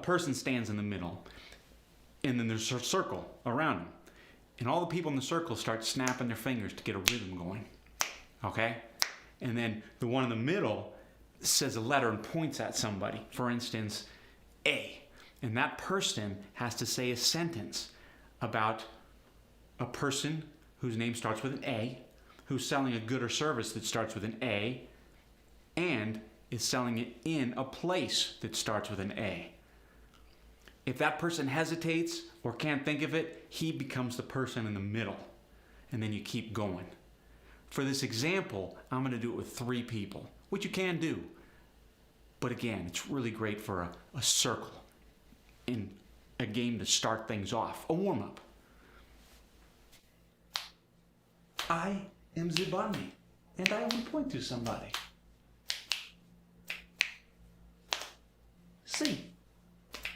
person stands in the middle, and then there's a circle around him. And all the people in the circle start snapping their fingers to get a rhythm going. Okay? And then the one in the middle says a letter and points at somebody. For instance, A. And that person has to say a sentence about a person whose name starts with an A, who's selling a good or service that starts with an A, and is selling it in a place that starts with an A. If that person hesitates or can't think of it, he becomes the person in the middle. And then you keep going. For this example, I'm going to do it with 3 people, which you can do. But again, it's really great for a circle in a game to start things off, a warm-up. I am the Barney, and I will point to somebody. C.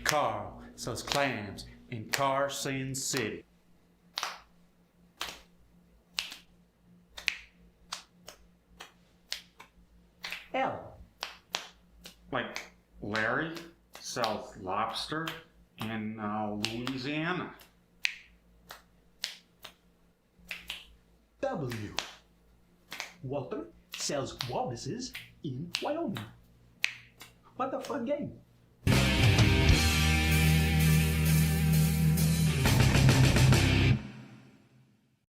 Carl sells clams in Carson City. L. Like Larry sells lobster in Louisiana. W. Walter sells walruses in Wyoming. What a fun game.